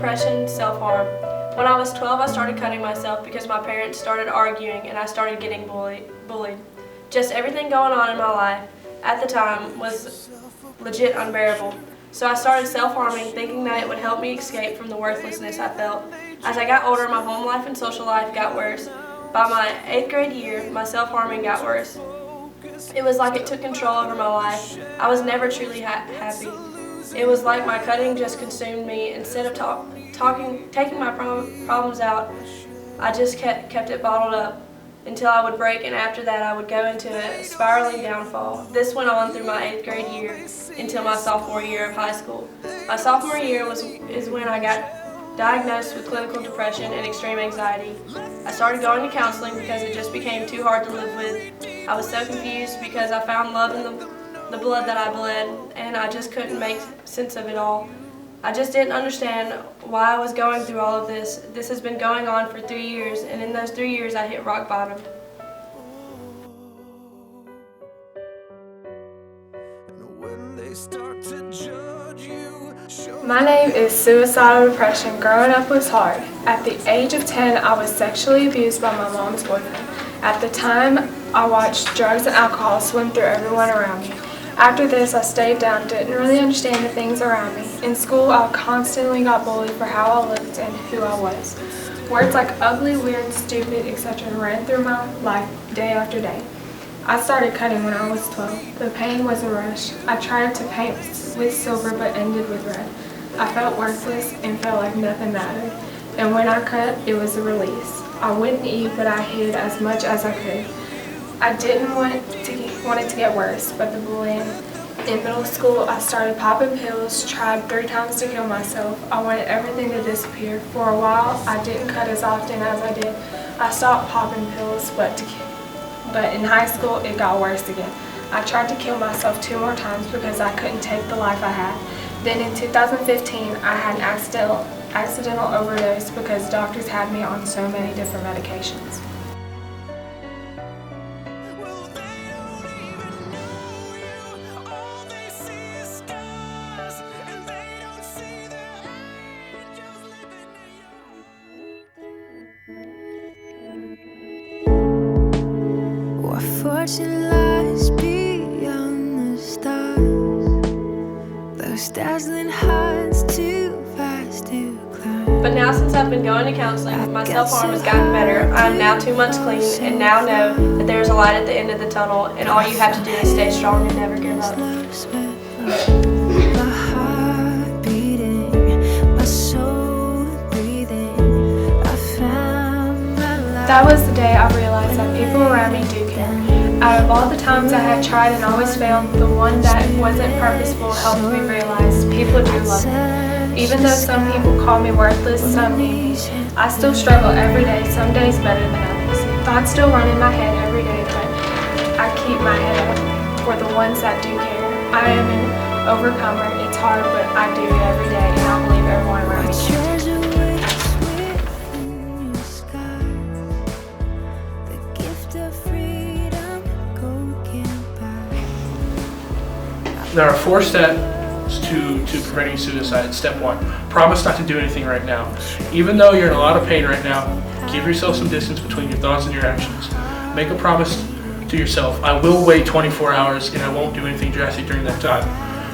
depression, self-harm. When I was 12, I started cutting myself because my parents started arguing and I started getting bullied. Just everything going on in my life at the time was legit unbearable. So I started self-harming, thinking that it would help me escape from the worthlessness I felt. As I got older, my home life and social life got worse. By my 8th grade year, my self-harming got worse. It was like it took control over my life. I was never truly happy. It was like my cutting just consumed me. Instead of taking my problems out, I just kept it bottled up until I would break, and after that I would go into a spiraling downfall. This went on through my 8th grade year until my sophomore year of high school. My sophomore year is when I got diagnosed with clinical depression and extreme anxiety. I started going to counseling because it just became too hard to live with. I was so confused because I found love in the blood that I bled, and I just couldn't make sense of it all. I just didn't understand why I was going through all of this. This has been going on for 3 years, and in those 3 years I hit rock bottom. My name is Suicidal Depression. Growing up was hard. At the age of 10, I was sexually abused by my mom's boyfriend. At the time, I watched drugs and alcohol swim through everyone around me. After this, I stayed down, didn't really understand the things around me. In school, I constantly got bullied for how I looked and who I was. Words like ugly, weird, stupid, etc. ran through my life day after day. I started cutting when I was 12. The pain was a rush. I tried to paint with silver but ended with red. I felt worthless and felt like nothing mattered. And when I cut, it was a release. I wouldn't eat, but I hid as much as I could. I didn't want it to get worse, but the bullying. In middle school, I started popping pills, tried 3 times to kill myself. I wanted everything to disappear. For a while, I didn't cut as often as I did. I stopped popping pills, but in high school, it got worse again. I tried to kill myself 2 more times because I couldn't take the life I had. Then in 2015, I had an accidental overdose because doctors had me on so many different medications. What fortune lies beyond the stars, those dazzling heights too fast to climb. But now since I've been going to counseling, my self-harm has gotten better. I am now 2 months clean and now know that there is a light at the end of the tunnel, and all you have to do is stay strong and never give up. My heart beating, my soul breathing, I found my life. That was the day I realized that people around me do care. Out of all the times I had tried and always failed, the one that wasn't purposeful helped me realize people do love me. Even though some people call me worthless, some need me, I still struggle every day, some days better than others. Thoughts still run in my head every day, but I keep my head up for the ones that do care. I am an overcomer. It's hard, but I do it every day, and I believe everyone around me can. There are 4 steps to preventing suicide. Step 1, promise not to do anything right now. Even though you're in a lot of pain right now, give yourself some distance between your thoughts and your actions. Make a promise to yourself, I will wait 24 hours and I won't do anything drastic during that time.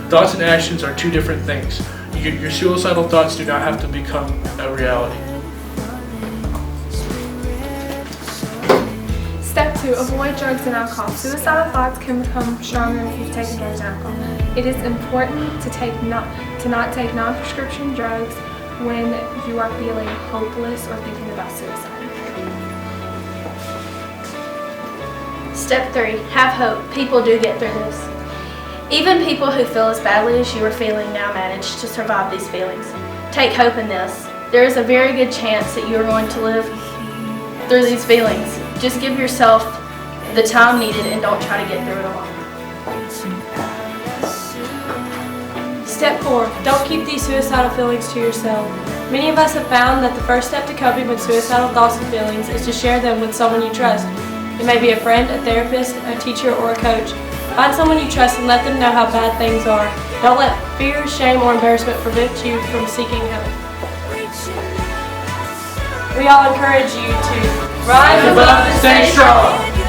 Thoughts and actions are 2 different things. Your suicidal thoughts do not have to become a reality. Step 2, avoid drugs and alcohol. Suicidal thoughts can become stronger if you've taken drugs and alcohol. It is important to not take non-prescription drugs when you are feeling hopeless or thinking about suicide. Step 3, have hope. People do get through this. Even people who feel as badly as you are feeling now manage to survive these feelings. Take hope in this. There is a very good chance that you are going to live through these feelings. Just give yourself the time needed and don't try to get through it alone. Step 4, don't keep these suicidal feelings to yourself. Many of us have found that the first step to coping with suicidal thoughts and feelings is to share them with someone you trust. It may be a friend, a therapist, a teacher, or a coach. Find someone you trust and let them know how bad things are. Don't let fear, shame, or embarrassment prevent you from seeking help. We all encourage you to rise above and stay strong.